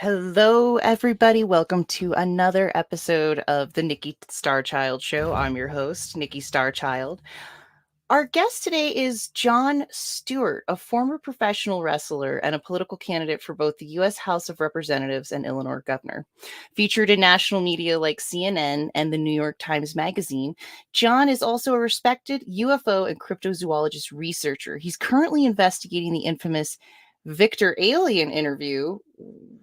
Hello, everybody. Welcome to another episode of the Nikki Starchild Show. I'm your host, Nikki Starchild. Our guest today is Jon Stewart, a former professional wrestler and a political candidate for both the U.S. House of Representatives and Illinois governor. Featured in national media like CNN and the New York Times Magazine, Jon is also a respected UFO and cryptozoologist researcher. He's currently investigating the infamous Victor alien interview,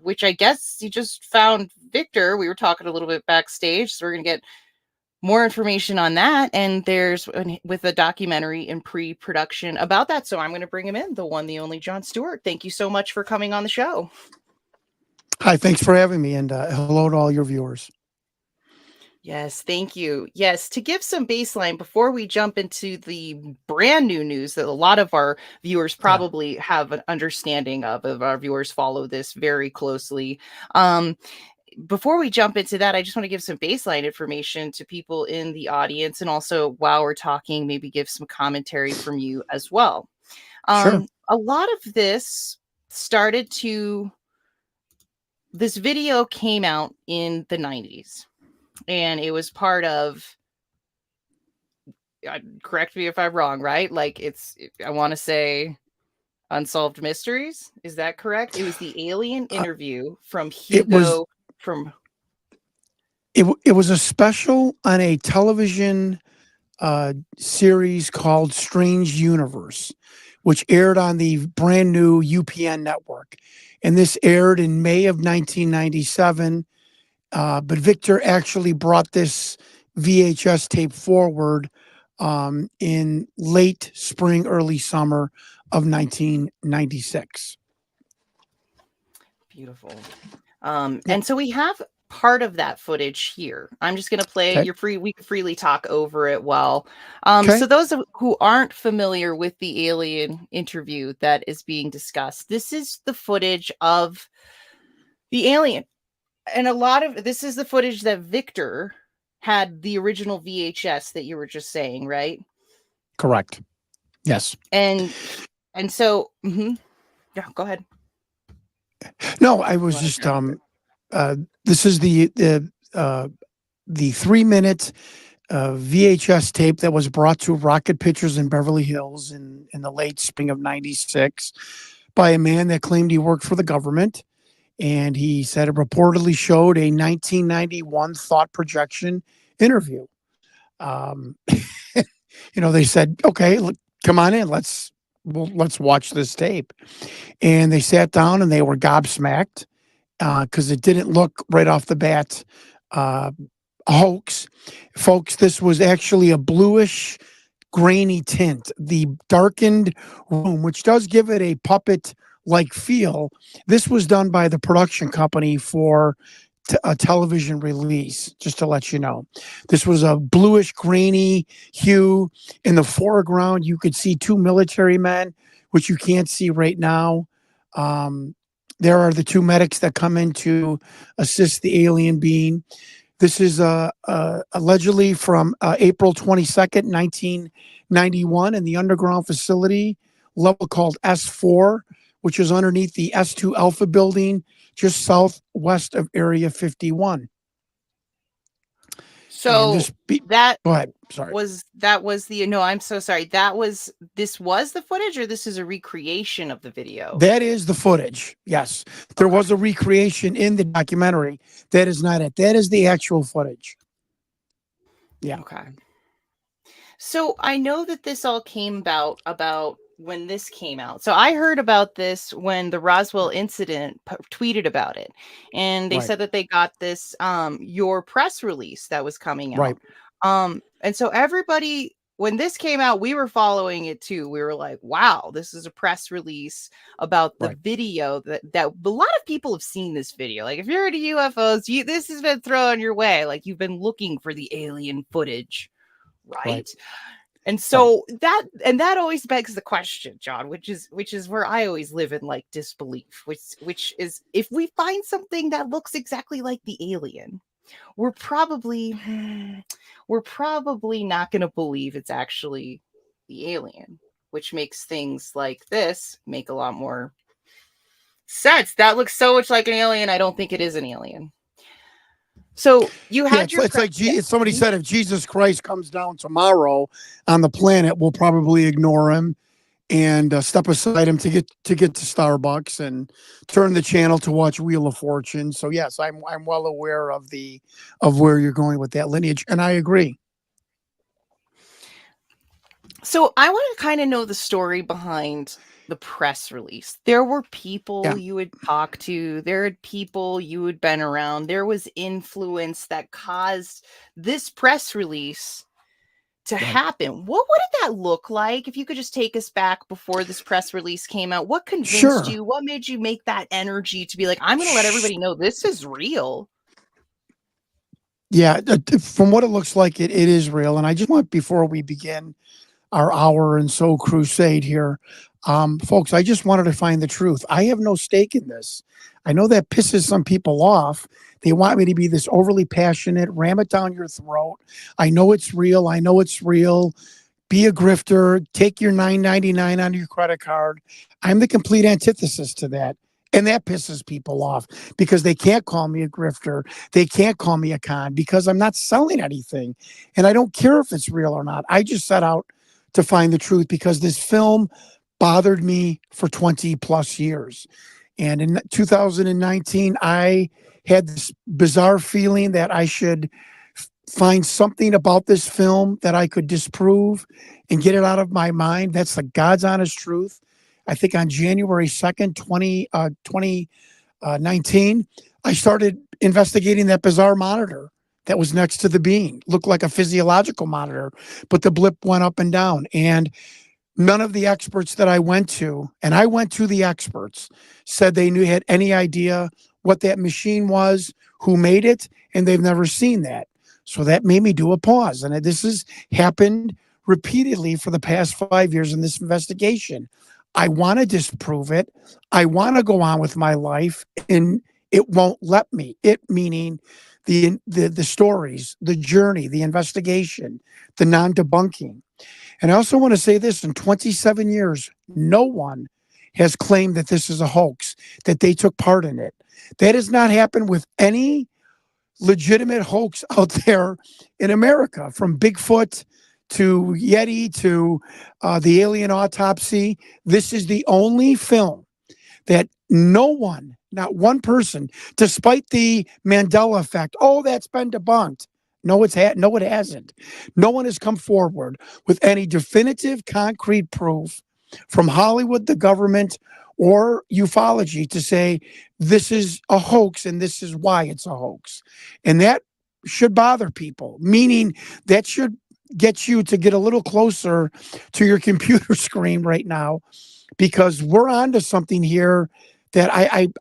which I guess he just found Victor. We were talking a little bit backstage, so we're going to get more information on that. And there's with a documentary in pre-production about that. So I'm going to bring him in, the one, the only Jon Stewart. Thank you so much for coming on the show. Hi, thanks for having me, and hello to all your viewers. Yes, thank you. Yes, to give some baseline before we jump into the brand new news that a lot of our viewers probably have an understanding of our viewers follow this very closely. Before we jump into that, I just want to give some baseline information to people in the audience, and also while we're talking, maybe give some commentary from you as well. Sure. A lot of this this video came out in the 90s, and it was part of, correct me if I'm wrong, right? Like I want to say Unsolved Mysteries. Is that correct? It was the alien interview from Hugo from It was a special on a television series called Strange Universe, which aired on the brand new UPN network. And this aired in May of 1997. But Victor actually brought this VHS tape forward in late spring, early summer of 1996. Beautiful. And so we have part of that footage here. I'm just going to play it. Okay. You're free. We can freely talk over it while. Okay. So those who aren't familiar with the alien interview that is being discussed, this is the footage of the alien. And this is the footage that Victor had, the original VHS that you were just saying, right? Correct. Yes. And so, yeah, go ahead. No, I was just this is the 3-minute VHS tape that was brought to Rocket Pictures in Beverly Hills in the late spring of 96 by a man that claimed he worked for the government. And he said it reportedly showed a 1991 thought projection interview. They said, okay, come on in. Let's watch this tape. And they sat down and they were gobsmacked because it didn't look right off the bat a hoax. Folks, this was actually a bluish, grainy tint. The darkened room, which does give it a puppet-like feel, this was done by the production company for a television release, just to let you know. This was a bluish, grainy hue. In the foreground, you could see two military men, which you can't see right now. There are the two medics that come in to assist the alien being. This is allegedly from April 22nd, 1991, in the underground facility level called S4, which is underneath the S2 Alpha building, just southwest of Area 51. So go ahead. Sorry. I'm so sorry. This was the footage, or this is a recreation of the video? That is the footage. Yes. There was a recreation in the documentary. That is not it. That is the actual footage. Yeah. Okay. So I know that this all came about when this came out. So I heard about this when the Roswell incident tweeted about it. And they said that they got this, your press release that was coming out. Right. And so everybody, when this came out, we were following it too. We were like, wow, this is a press release about the video that a lot of people have seen this video. Like, if you're into UFOs, this has been thrown your way. Like, you've been looking for the alien footage, right? And so that always begs the question, Jon, which is where I always live in like disbelief, which is, if we find something that looks exactly like the alien, we're probably not going to believe it's actually the alien, which makes things like this make a lot more sets. That looks so much like an alien. I don't think it is an alien. So you Yeah, had your it's like yeah. somebody said, if Jesus Christ comes down tomorrow on the planet, we'll probably ignore him and step aside him to Starbucks and turn the channel to watch Wheel of Fortune. So yes, I'm well aware of where you're going with that lineage, and I agree. So I want to kind of know the story behind the press release. There were Yeah, people you would talk to, there had people you had been around, there was influence that caused this press release to right. happen. What did that look like? If you could just take us back before this press release came out, what convinced Sure. you? What made you make that energy to be like, I'm going to let Sh- everybody know this is real? Yeah, from what it looks like, it is real. And I just want, before we begin our hour and so crusade here, folks, I just wanted to find the truth. I have no stake in this. I know that pisses some people off. They want me to be this overly passionate, ram it down your throat. I know it's real. I know it's real. Be a grifter, take your $9.99 on your credit card. I'm the complete antithesis to that. And that pisses people off because they can't call me a grifter. They can't call me a con because I'm not selling anything. And I don't care if it's real or not. I just set out to find the truth because this film bothered me for 20 plus years. And in 2019, I had this bizarre feeling that I should find something about this film that I could disprove and get it out of my mind. That's the God's honest truth. I think on January 2nd, 2019, I started investigating that bizarre monitor that was next to the being. Looked like a physiological monitor, but the blip went up and down. And none of the experts that I went to, and I went to the experts, said they had any idea what that machine was, who made it, and they've never seen that. So that made me do a pause. And this has happened repeatedly for the past 5 years in this investigation. I want to disprove it. I want to go on with my life, and it won't let me. It meaning the stories, the journey, the investigation, the non-debunking. And I also want to say this: in 27 years, no one has claimed that this is a hoax, that they took part in it. That has not happened with any legitimate hoax out there in America, from Bigfoot to Yeti to the alien autopsy. This is the only film that no one, not one person, despite the Mandela effect, oh, that's been debunked. No, no, it hasn't. No one has come forward with any definitive, concrete proof from Hollywood, the government, or ufology to say this is a hoax and this is why it's a hoax. And that should bother people, meaning that should get you to get a little closer to your computer screen right now, because we're onto something here that and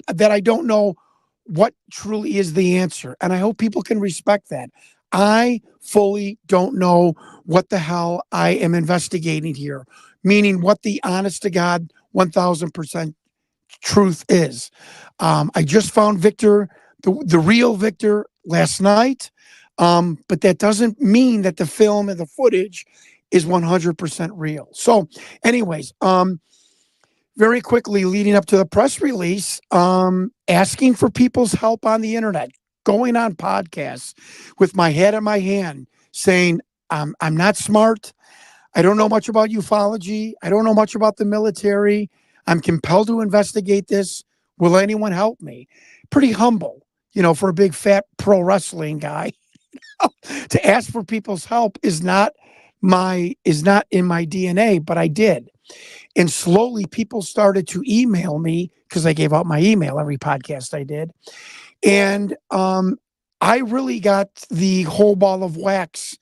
that I don't know what truly is the answer. And I hope people can respect that. I fully don't know what the hell I am investigating here, meaning what the honest to God 1000% truth is. I just found Victor, the real Victor, last night. But that doesn't mean that the film and the footage is 100% real. So, anyways, very quickly leading up to the press release, asking for people's help on the internet, going on podcasts with my head in my hand, saying, I'm not smart. I don't know much about ufology. I don't know much about the military. I'm compelled to investigate this. Will anyone help me? Pretty humble, for a big fat pro wrestling guy. To ask for people's help is not in my DNA, but I did. And slowly people started to email me because I gave out my email every podcast I did. And I really got the whole ball of wax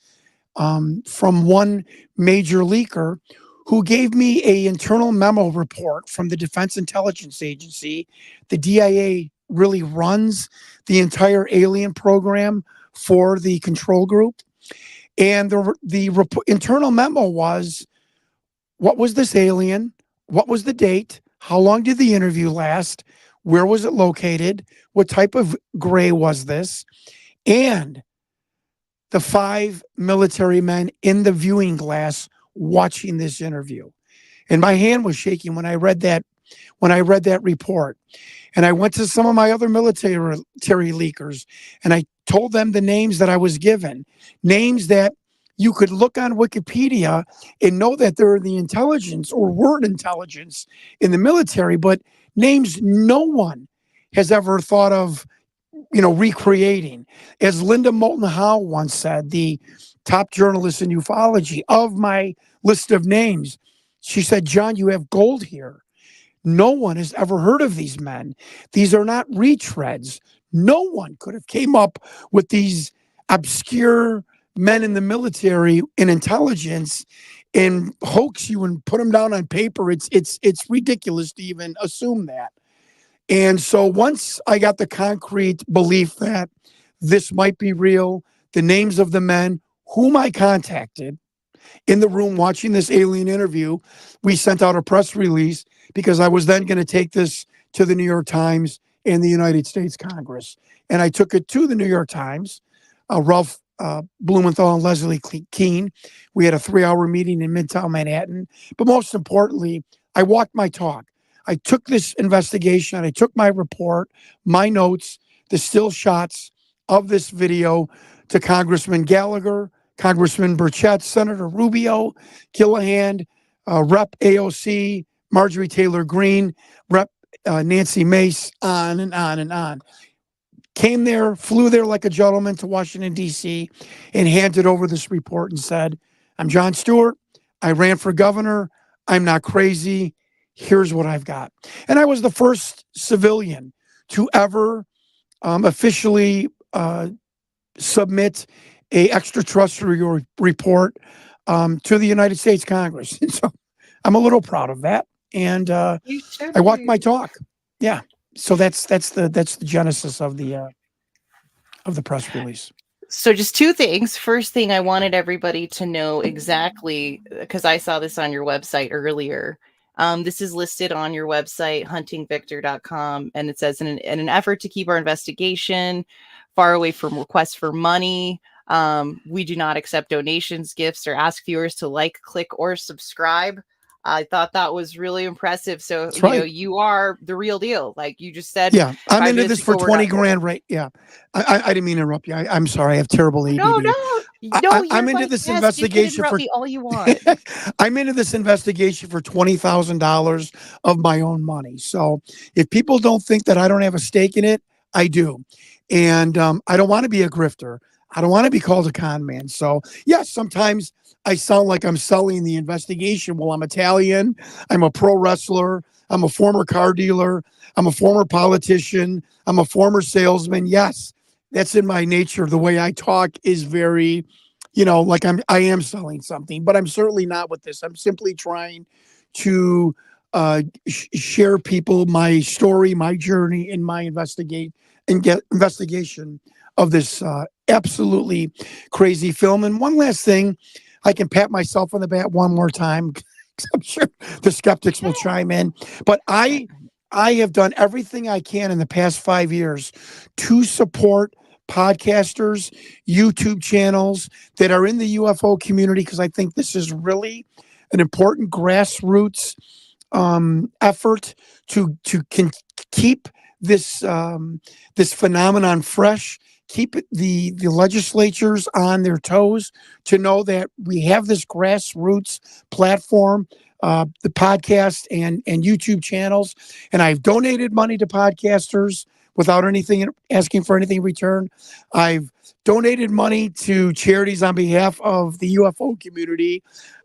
from one major leaker who gave me a internal memo report from the Defense Intelligence Agency. The DIA really runs the entire alien program for the control group. And the internal memo was, what was this alien? What was the date? How long did the interview last? Where was it located? What type of gray was this? And the 5 military men in the viewing glass watching this interview. And my hand was shaking when I read that when I read that report. And I went to some of my other military leakers and I told them the names that I was given, names that you could look on Wikipedia and know that they're the intelligence or word intelligence in the military, but names no one has ever thought of, recreating. As Linda Moulton Howe once said, the top journalist in ufology, of my list of names, she said, John, you have gold here. No one has ever heard of these men. These are not retreads. No one could have came up with these obscure men in the military in intelligence and hoax you and put them down on paper. It's ridiculous to even assume that. And so once I got the concrete belief that this might be real, the names of the men whom I contacted in the room watching this alien interview, we sent out a press release because I was then going to take this to the New York Times and the United States Congress. And I took it to the New York Times. Ralph Blumenthal and Leslie Keene. We had a 3-hour meeting in Midtown Manhattan. But most importantly, I walked my talk. I took this investigation, I took my report, my notes, the still shots of this video to Congressman Gallagher, Congressman Burchett, Senator Rubio, Gillihan, Rep AOC, Marjorie Taylor Greene, Rep Nancy Mace, on and on and on. Came there, flew there like a gentleman to Washington, D.C., and handed over this report and said, I'm Jon Stewart. I ran for governor. I'm not crazy. Here's what I've got. And I was the first civilian to ever officially submit a extraterrestrial report to the United States Congress. And so I'm a little proud of that. And I walked my talk. Yeah. So that's the genesis of the press release. So just two things. First thing, I wanted everybody to know exactly, because I saw this on your website earlier. This is listed on your website, huntingvictor.com, and it says, in an effort to keep our investigation far away from requests for money, we do not accept donations, gifts, or ask viewers to like, click, or subscribe. I thought that was really impressive. So, That's right. You are the real deal. Like you just said. Yeah, I'm into this for 20 grand, right? Yeah. I didn't mean to interrupt you. I'm sorry. I have terrible ADD. No, I'm into this investigation for me all you want. I'm into this investigation for $20,000 of my own money. So if people don't think that I don't have a stake in it, I do. And I don't want to be a grifter. I don't want to be called a con man. So yes, sometimes I sound like I'm selling the investigation. Well, I'm Italian. I'm a pro wrestler. I'm a former car dealer. I'm a former politician. I'm a former salesman. Yes, that's in my nature. The way I talk is very, like I am selling something, but I'm certainly not with this. I'm simply trying to share people my story, my journey, and my investigation of this absolutely crazy film. And one last thing, I can pat myself on the back one more time. I'm sure the skeptics will chime in, but I have done everything I can in the past 5 years to support podcasters, YouTube channels that are in the UFO community, because I think this is really an important grassroots effort to keep this this phenomenon fresh, keep the legislatures on their toes, to know that we have this grassroots platform, the podcast and YouTube channels. And I've donated money to podcasters without asking for anything in return. I've donated money to charities on behalf of the UFO community.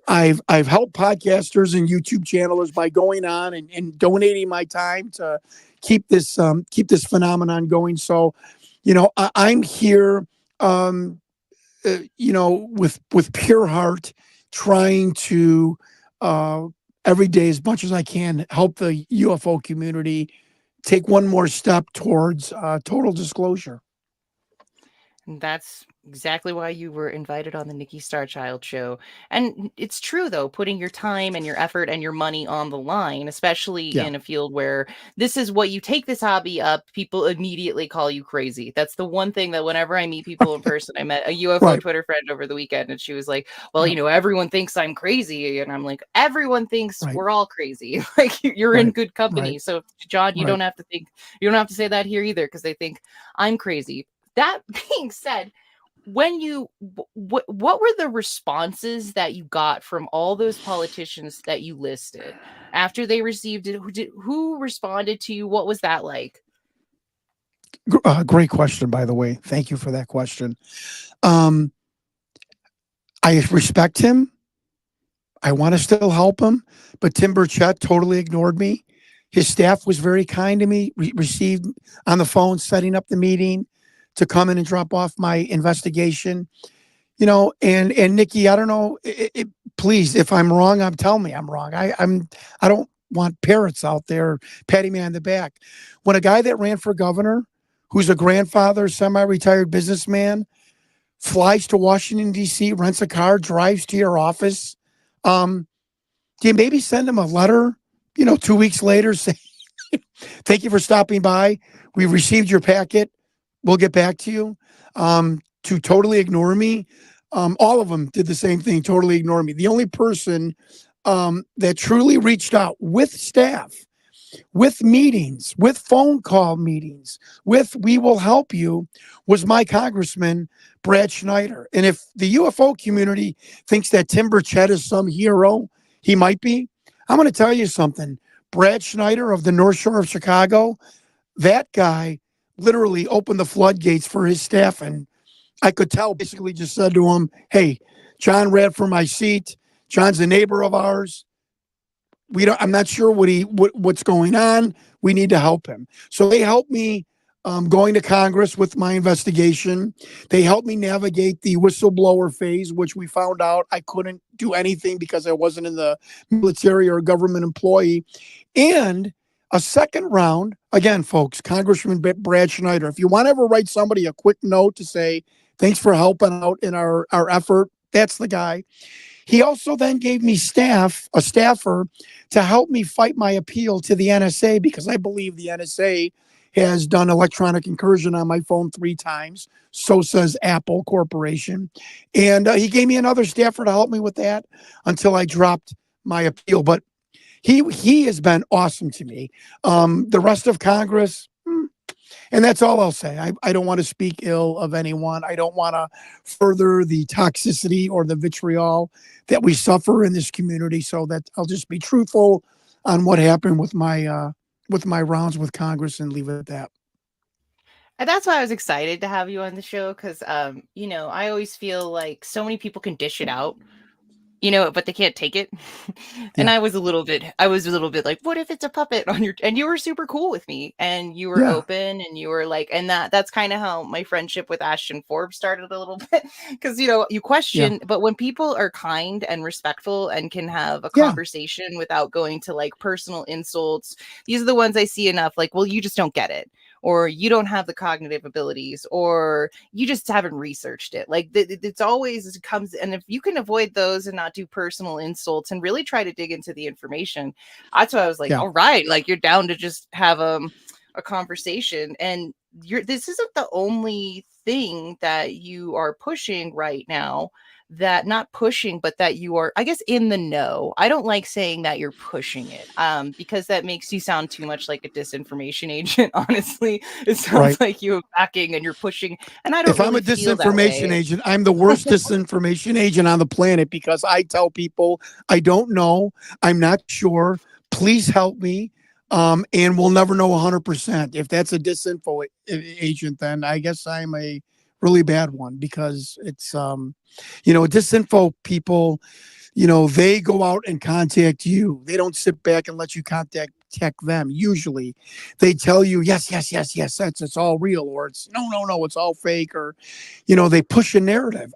I've helped podcasters and YouTube channelers by going on and donating my time to keep this phenomenon going. So, I'm here, with pure heart, trying to every day, as much as I can, help the UFO community take one more step towards total disclosure. That's exactly why you were invited on the Nikki Starchild show. And it's true, though, putting your time and your effort and your money on the line, especially Yeah, in a field where this is what you take this hobby up, people immediately call you crazy. That's the one thing that whenever I meet people in person, I met a UFO right, Twitter friend over the weekend, and she was like, well, yeah, everyone thinks I'm crazy. And I'm like, everyone thinks right, we're all crazy. Like, you're in right, good right, company. So, John, right. you don't have to say that here either, because they think I'm crazy. That being said, when you what were the responses that you got from all those politicians that you listed after they received it? Who responded to you? What was that like? Great question, by the way. Thank you for that question. Um, I respect him. I want to still help him, but Tim Burchett totally ignored me. His staff was very kind to me, received on the phone, setting up the meeting to come in and drop off my investigation. And Nikki, I don't know. Please, if I'm wrong, tell me I'm wrong. I don't want parrots out there patting me on the back. When a guy that ran for governor, who's a grandfather, semi-retired businessman, flies to Washington D.C., rents a car, drives to your office, um, do you maybe send him a letter? 2 weeks later, say thank you for stopping by. We received your packet. We'll get back to you. To totally ignore me. All of them did the same thing, totally ignore me. The only person that truly reached out with staff, with meetings, with phone call meetings, with we will help you was my congressman, Brad Schneider. And if the UFO community thinks that Tim Burchett is some hero, he might be. I'm going to tell you something. Brad Schneider of the North Shore of Chicago, that guy literally opened the floodgates for his staff. And I could tell, basically just said to him, hey, John ran for my seat. John's a neighbor of ours. I'm not sure what's going on. We need to help him. So they helped me going to Congress with my investigation. They helped me navigate the whistleblower phase, which we found out I couldn't do anything because I wasn't in the military or a government employee. And a second round, again, folks, Congressman Brad Schneider, if you want to ever write somebody a quick note to say, thanks for helping out in our effort, that's the guy. He also then gave me a staffer to help me fight my appeal to the NSA because I believe the NSA has done electronic incursion on my phone 3 times. So says Apple Corporation. And he gave me another staffer to help me with that until I dropped my appeal. But he has been awesome to me. The rest of Congress, and that's all I'll say. I don't want to speak ill of anyone. I don't want to further the toxicity or the vitriol that we suffer in this community. So that I'll just be truthful on what happened with my rounds with Congress and leave it at that. And that's why I was excited to have you on the show, because I always feel like so many people can dish it out, but they can't take it. And Yeah. I was a little bit like, what if it's a puppet on your, and you were super cool with me, and you were Yeah. open, and you were like, and that's kind of how my friendship with Ashton Forbes started a little bit. Because, you Yeah. question, but when people are kind and respectful and can have a Yeah. conversation without going to like personal insults, these are the ones I see enough. Like, well, you just don't get it, or you don't have the cognitive abilities, or you just haven't researched it. Like, it's always it comes, and if you can avoid those and not do personal insults and really try to dig into the information, that's why I was like, Yeah. all right, like, you're down to just have a conversation. And this isn't the only thing that you are pushing right now, that not pushing, but that you are, I guess, in the know. I don't like saying that you're pushing it, because that makes you sound too much like a disinformation agent. Honestly, it Right. sounds like you're backing and you're pushing, and I don't If I'm a really feel that disinformation way. agent, I'm the worst disinformation agent on the planet because I tell people I don't know, I'm not sure. Please help me. And we'll never know 100%. If that's a disinfo agent, then I guess I'm a really bad one because it's, disinfo people, they go out and contact you. They don't sit back and let you contact them. Usually they tell you, yes, yes, yes, yes, it's all real, or it's no, no, no, it's all fake, or, they push a narrative.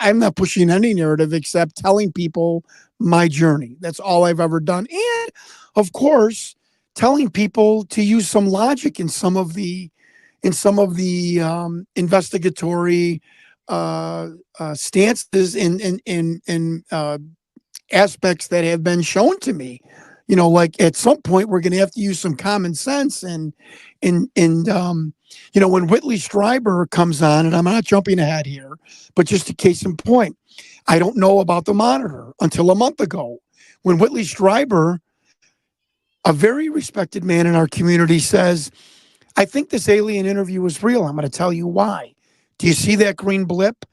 I'm not pushing any narrative except telling people my journey. That's all I've ever done. And of course, telling people to use some logic in some of the investigatory stances in aspects that have been shown to me. Like at some point we're going to have to use some common sense and when Whitley Strieber comes on, and I'm not jumping ahead here, but just a case in point, I don't know about the monitor until a month ago when Whitley Strieber, a very respected man in our community, says, I think this alien interview was real. I'm going to tell you why. Do you see that green blip?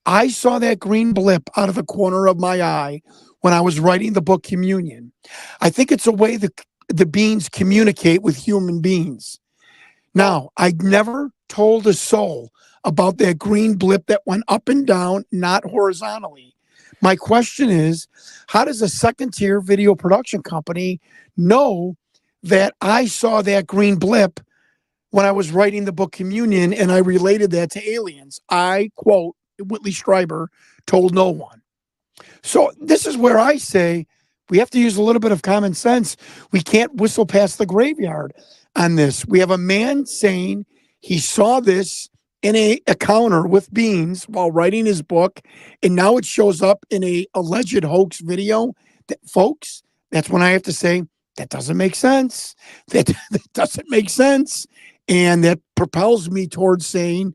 I saw that green blip out of the corner of my eye when I was writing the book Communion. I think it's a way the beings communicate with human beings. Now, I never told a soul about that green blip that went up and down, not horizontally. My question is, how does a second-tier video production company know that I saw that green blip when I was writing the book Communion and I related that to aliens? I, quote, Whitley Strieber, told no one. So this is where I say we have to use a little bit of common sense. We can't whistle past the graveyard on this. We have a man saying he saw this in a counter with beans while writing his book, and now it shows up in a alleged hoax video. Folks, that's when I have to say, that doesn't make sense. That doesn't make sense. And that propels me towards saying,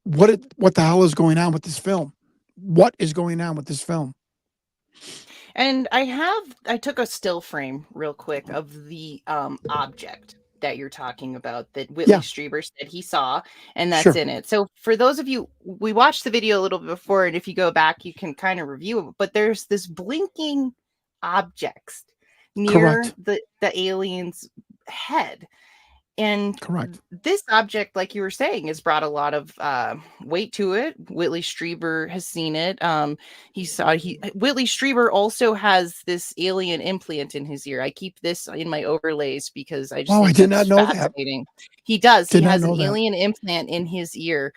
what the hell is going on with this film? What is going on with this film? And I took a still frame real quick of the object that you're talking about that Whitley Strieber said he saw, and that's in it. So for those of you, we watched the video a little bit before, and if you go back, you can kind of review it, but there's this blinking object near the alien's head. And this object, like you were saying, has brought a lot of weight to it. Whitley Strieber has seen it. Whitley Strieber also has this alien implant in his ear. I keep this in my overlays because I just think it's fascinating. He does. He has an alien implant in his ear.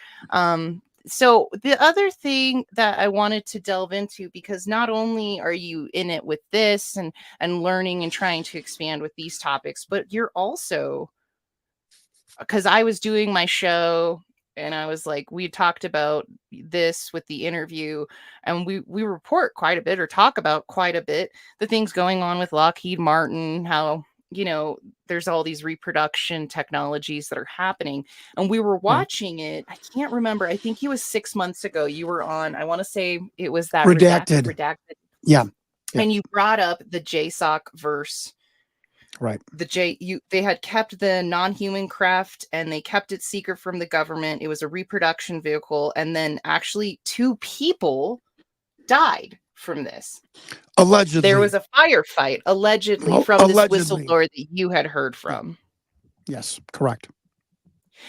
So the other thing that I wanted to delve into, because not only are you in it with this and learning and trying to expand with these topics, but you're also, because I was doing my show and I was like, we talked about this with the interview, and we report quite a bit or talk about quite a bit the things going on with Lockheed Martin, how, there's all these reproduction technologies that are happening. And we were watching it. I can't remember. I think it was 6 months ago. You were on, I want to say it was that redacted. Yeah. And you brought up the JSOC verse. Right. They had kept the non-human craft and they kept it secret from the government. It was a reproduction vehicle. And then actually 2 people died from this. Allegedly. There was a firefight, allegedly, from this whistleblower that you had heard from. Yes, correct.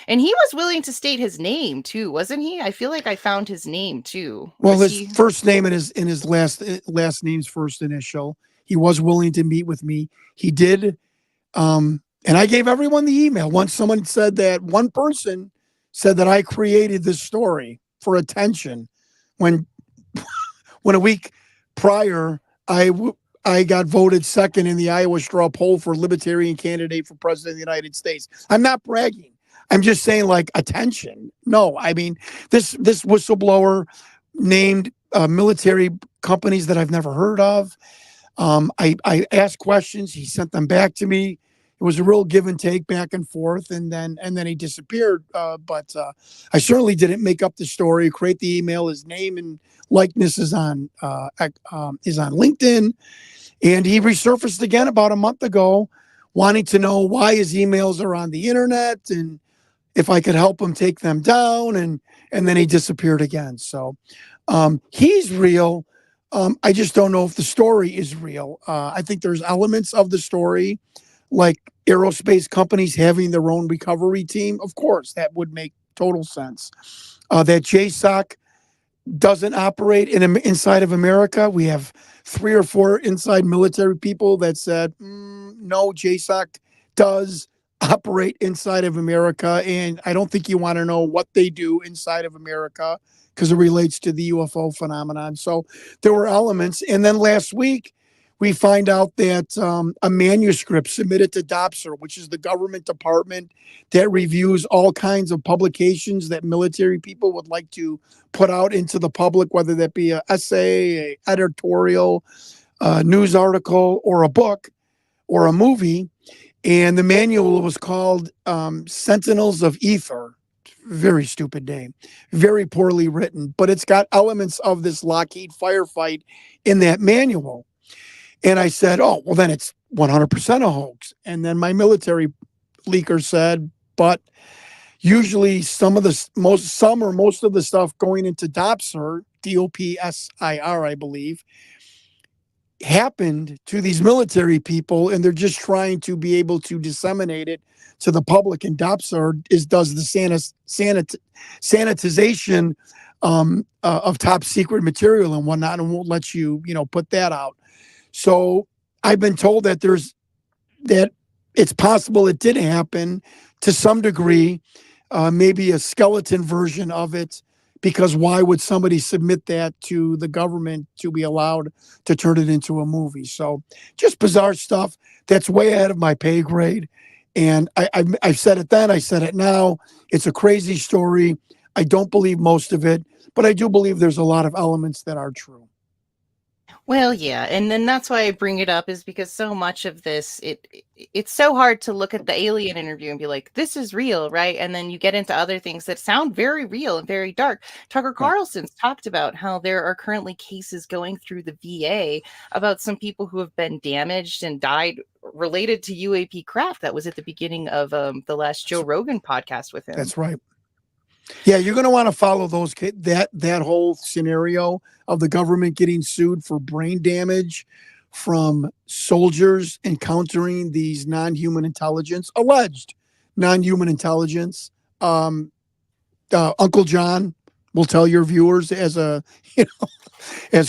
And he was willing to state his name too, wasn't he? I feel like I found his name too. Well, his first name and his last name's first initial. He was willing to meet with me. He did. And I gave everyone the email. Once someone said that, one person said that I created this story for attention when a week prior, I got voted second in the Iowa straw poll for Libertarian candidate for president of the United States. I'm not bragging. I'm just saying, like, attention. No, I mean, this whistleblower named military companies that I've never heard of. I asked questions. He sent them back to me. It was a real give and take, back and forth, and then he disappeared. But I certainly didn't make up the story, create the email. His name and likeness is on LinkedIn, and he resurfaced again about a month ago, wanting to know why his emails are on the internet and if I could help him take them down, and then he disappeared again. So he's real. I just don't know if the story is real. I think there's elements of the story, like aerospace companies having their own recovery team. Of course, that would make total sense. That JSOC doesn't operate inside of America. We have 3 or 4 inside military people that said, no, JSOC does operate inside of America. And I don't think you want to know what they do inside of America because it relates to the UFO phenomenon. So there were elements. And then last week, we find out that a manuscript submitted to DOPSR, which is the government department that reviews all kinds of publications that military people would like to put out into the public, whether that be an essay, a editorial, a news article, or a book or a movie. And the manual was called Sentinels of Ether. Very stupid name, very poorly written, but it's got elements of this Lockheed firefight in that manual. And I said, oh, well, then it's 100% a hoax. And then my military leaker said, but usually most of the stuff going into DOPSR, DOPSIR, I believe, happened to these military people, and they're just trying to be able to disseminate it to the public. And DOPSR does the sanitization of top secret material and whatnot, and won't let you, put that out. So I've been told that that it's possible it did happen to some degree, maybe a skeleton version of it, because why would somebody submit that to the government to be allowed to turn it into a movie? So just bizarre stuff that's way ahead of my pay grade. And I said it then, I said it now. It's a crazy story. I don't believe most of it, but I do believe there's a lot of elements that are true. Well, yeah, and then that's why I bring it up, is because so much of this, it's so hard to look at the alien interview and be like, this is real, right? And then you get into other things that sound very real and very dark. Tucker Carlson's talked about how there are currently cases going through the VA about some people who have been damaged and died related to UAP craft. That was at the beginning of the last Joe Rogan podcast with him. That's right. Yeah, you're going to want to follow that whole scenario of the government getting sued for brain damage from soldiers encountering these non-human intelligence, alleged non-human intelligence. Uncle John will tell your viewers as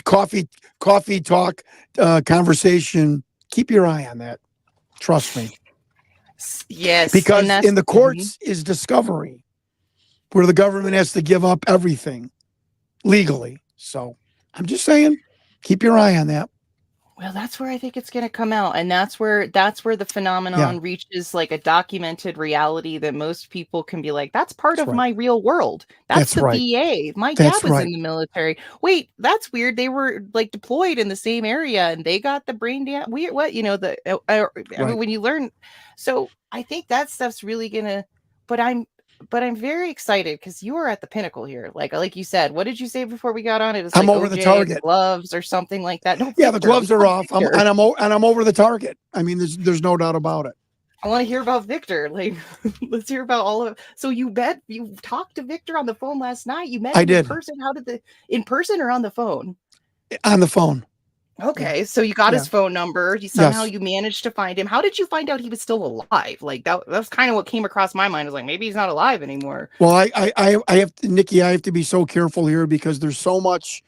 coffee talk conversation. Keep your eye on that. Trust me. Yes, because in the courts is discovery, where the government has to give up everything legally. So I'm just saying, keep your eye on that. Well, that's where I think it's going to come out. And that's where the phenomenon reaches like a documented reality that most people can be like, that's part of my real world. That's the VA. My dad was in the military. Wait, that's weird. They were like deployed in the same area and they got the brain damage. Weird. What, I mean, when you learn. So I think that stuff's really going to, but I'm very excited because you are at the pinnacle here. Like you said, what did you say before we got on? It was I'm like over the target. Gloves or something like that. No, yeah, Victor, the gloves are off. I'm over the target. I mean, there's no doubt about it. I want to hear about Victor. Like, let's hear about all of it. So you talked to Victor on the phone last night. You met him in person. How did in person or on the phone? On the phone. Okay, so you got his phone number. You managed to find him. How did you find out he was still alive? Like that's kind of what came across my mind. I was like, maybe he's not alive anymore. Well, I have to, Nikki, I have to be so careful here because there's so much.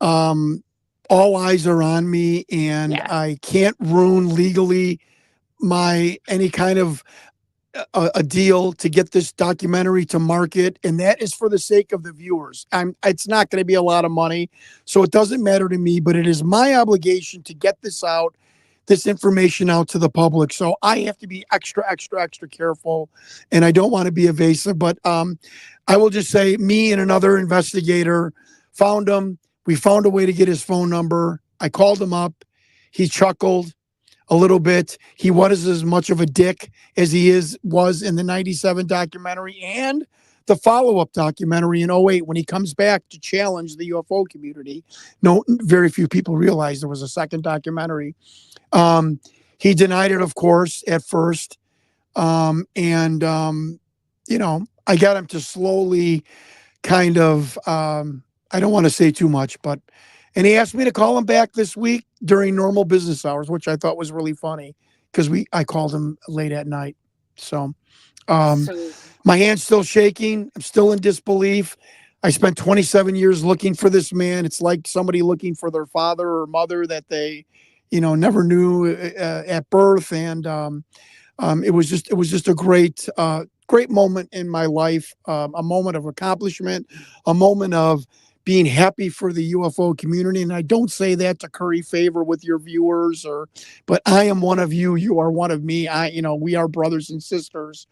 All eyes are on me, and I can't ruin legally any kind of a deal to get this documentary to market, and that is for the sake of the viewers. It's not going to be a lot of money, so it doesn't matter to me, but it is my obligation to get this information out to the public. So I have to be extra careful, and I don't want to be evasive, but I will just say me and another investigator found him. We found a way to get his phone number. I called him up. He chuckled a little bit. He was as much of a dick as he was in the 97 documentary and the follow-up documentary in 08 when he comes back to challenge the UFO community. No, very few people realized there was a second documentary. He denied it, of course, at first. I got him to slowly kind of, I don't want to say too much, and he asked me to call him back this week during normal business hours, which I thought was really funny because I called him late at night. So my hand's still shaking. I'm still in disbelief. I spent 27 years looking for this man. It's like somebody looking for their father or mother that they, never knew at birth. And it was just a great moment in my life, a moment of accomplishment, a moment of being happy for the UFO community. And I don't say that to curry favor with your viewers, but I am one of you. You are one of me. We are brothers and sisters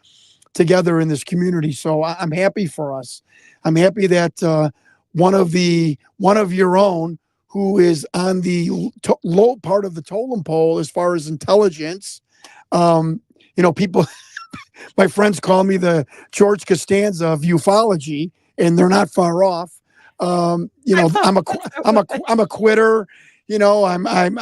together in this community. So I'm happy for us. I'm happy that one of your own who is on the low part of the totem pole as far as intelligence. People, my friends call me the George Costanza of ufology, and they're not far off. I'm a quitter. I'm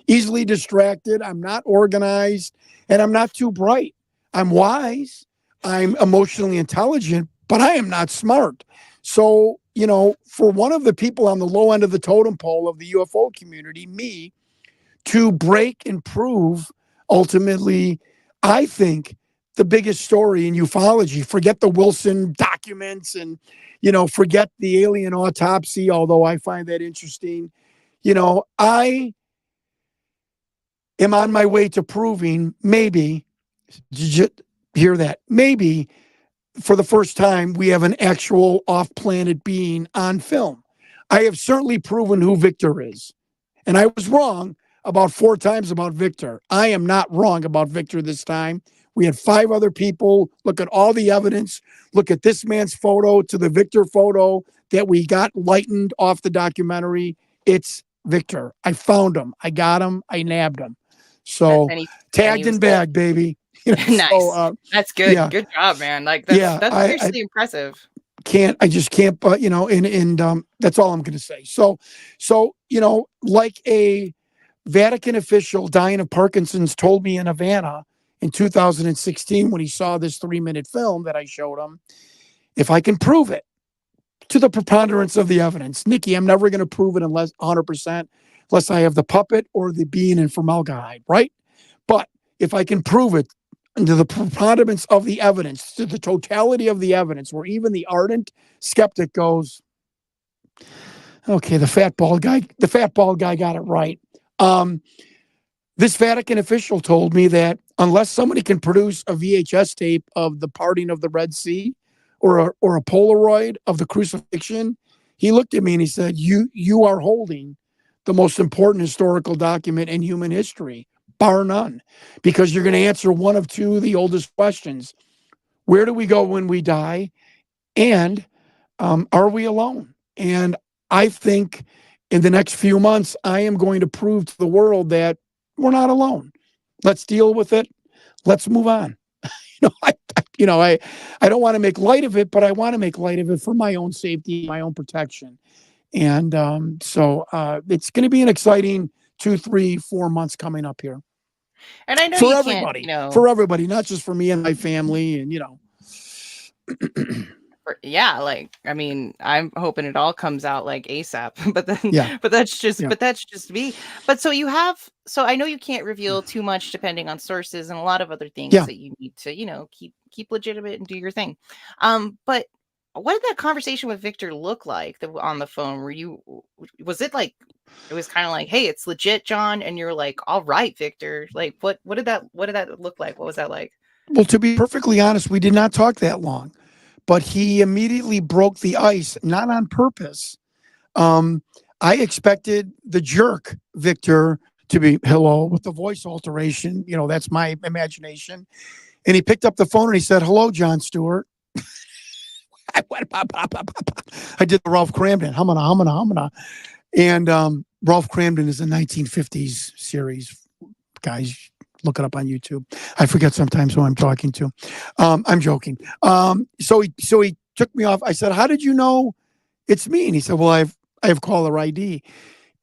easily distracted. I'm not organized, and I'm not too bright. I'm wise. I'm emotionally intelligent, but I am not smart. So, for one of the people on the low end of the totem pole of the UFO community, me, to break and prove ultimately, I think, the biggest story in ufology. Forget the Wilson documents and, forget the alien autopsy, although I find that interesting. I am on my way to proving, maybe, hear that, maybe for the first time, we have an actual off-planet being on film. I have certainly proven who Victor is. And I was wrong about 4 times about Victor. I am not wrong about Victor this time. We had 5 other people look at all the evidence, look at this man's photo to the Victor photo that we got lightened off the documentary. It's Victor. I found him. I got him. I nabbed him. So tagged and bagged, baby. Nice. So, that's good. Yeah. Good job, man. Like that's seriously impressive. I just can't, and that's all I'm going to say. So, like a Vatican official dying of Parkinson's told me in Havana in 2016 when he saw this 3-minute film that I showed him, if I can prove it to the preponderance of the evidence, Nikki, I'm never going to prove it unless 100%, unless I have the puppet or the being in formaldehyde, right? But if I can prove it to the preponderance of the evidence, to the totality of the evidence, where even the ardent skeptic goes, okay, the fat bald guy got it right. This Vatican official told me that unless somebody can produce a VHS tape of the parting of the Red Sea or a Polaroid of the crucifixion, he looked at me and he said, you are holding the most important historical document in human history, bar none, because you're going to answer one of 2 of the oldest questions. Where do we go when we die? And are we alone? And I think in the next few months, I am going to prove to the world that we're not alone. Let's deal with it. Let's move on. I don't want to make light of it, but I want to make light of it for my own safety, my own protection. And so it's going to be an exciting 2, 3, 4 months coming up here. And I know for everybody, for everybody, not just for me and my family, and yeah, like, I mean, I'm hoping it all comes out like ASAP, but then, but that's just me. But so I know you can't reveal too much depending on sources and a lot of other things that you need to, keep legitimate and do your thing. But what did that conversation with Victor look like on the phone? Was it like, it was kind of like, hey, it's legit, John, and you're like, all right, Victor, like what did that look like? What was that like? Well, to be perfectly honest, we did not talk that long, but he immediately broke the ice, not on purpose. I expected the jerk Victor to be hello with the voice alteration. That's my imagination. And he picked up the phone and he said, hello, Jon Stewart. I did the Ralph Cramden, humana. And Ralph Cramden is a 1950s series. Guys, look it up on YouTube. I forget sometimes who I'm talking to. I'm joking. So he took me off. I said, how did you know it's me? And he said, well, I have caller ID.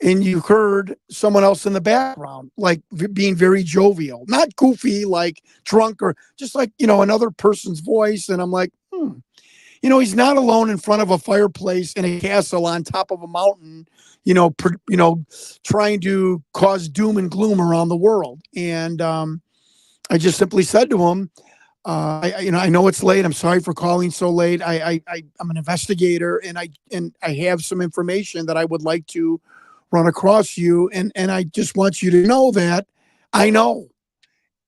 And you heard someone else in the background, like being very jovial, not goofy, like drunk, or just like, another person's voice. And I'm like, he's not alone in front of a fireplace in a castle on top of a mountain, trying to cause doom and gloom around the world. And I just simply said to him, I know it's late. I'm sorry for calling so late. I'm an investigator, and I have some information that I would like to run across you. And I just want you to know that I know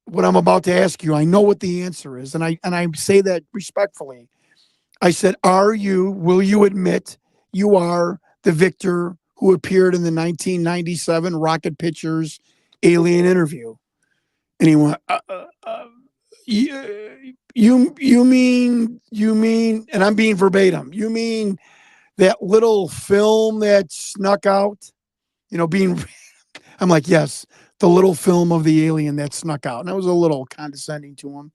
what I'm about to ask you. I know what the answer is. And I say that respectfully. I said, will you admit you are the Victor who appeared in the 1997 Rocket Pictures Alien interview. And he went, you mean, and I'm being verbatim, you mean that little film that snuck out, I'm like, yes, the little film of the alien that snuck out. And I was a little condescending to him.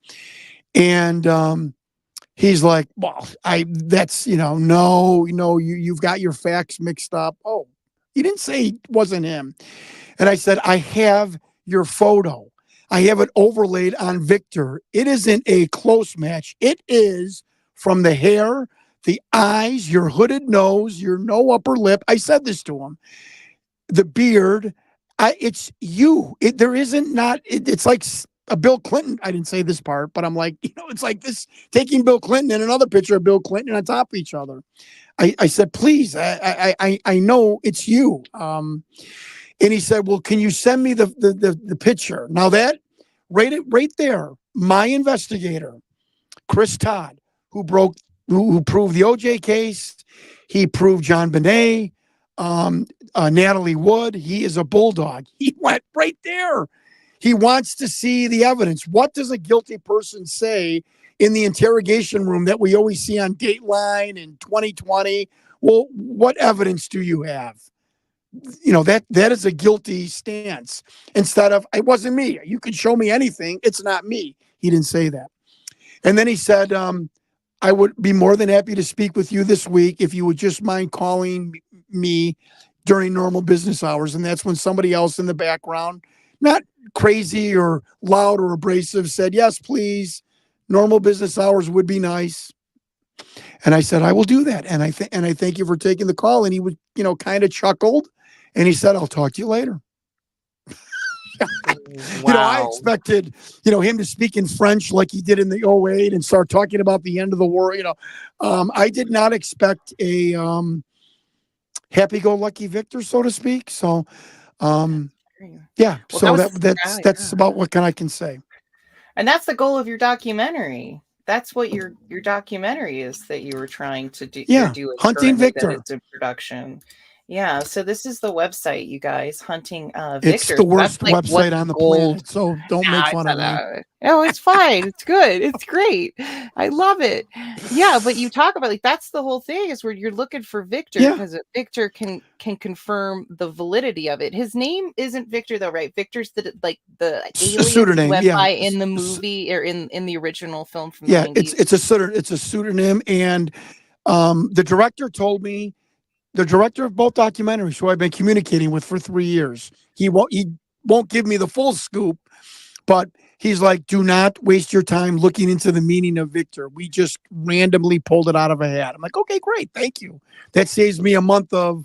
And he's like, well, you've got your facts mixed up. Oh, he didn't say it wasn't him. And I said, I have your photo. I have it overlaid on Victor. It isn't a close match. It is from the hair, the eyes, your hooded nose, your no upper lip. I said this to him. The beard. It's you. It's like a Bill Clinton. I didn't say this part, but I'm like, it's like this, taking Bill Clinton and another picture of Bill Clinton on top of each other. I said, please, I know it's you. And he said, well, can you send me the picture? Now that right there, my investigator, Chris Todd, who proved the OJ case. He proved John Bonet, Natalie Wood. He is a bulldog. He went right there. He wants to see the evidence. What does a guilty person say in the interrogation room that we always see on Dateline in 2020? Well, what evidence do you have? That is a guilty stance. Instead of, it wasn't me. You could show me anything. It's not me. He didn't say that. And then he said, I would be more than happy to speak with you this week if you would just mind calling me during normal business hours. And that's when somebody else in the background, not crazy or loud or abrasive, said, yes, please. Normal business hours would be nice. And I said, I will do that. And I thank you for taking the call. And he would, kind of chuckled. And he said, I'll talk to you later. Wow. I expected, him to speak in French like he did in the '08 and start talking about the end of the world. I did not expect a happy-go-lucky Victor, so to speak. So, yeah. Well, so that's about what I can say. And that's the goal of your documentary. That's what your documentary is that you were trying to do. Yeah, Hunting Victor. It's in production. Yeah, so this is the website, you guys, Hunting Victor. It's the worst website on the planet, so don't make fun of me. No, it's fine. It's good. It's great. I love it. Yeah, but you talk about, that's the whole thing, is where you're looking for Victor, because Victor can confirm the validity of it. His name isn't Victor, though, right? Victor's the alien pseudonym, went by in the movie or in the original film from the 90s. It's a pseudonym, and the director told me. The director of both documentaries, who I've been communicating with for 3 years, he won't give me the full scoop, but he's like, do not waste your time looking into the meaning of Victor. We just randomly pulled it out of a hat. I'm like, okay, great. Thank you. That saves me a month of,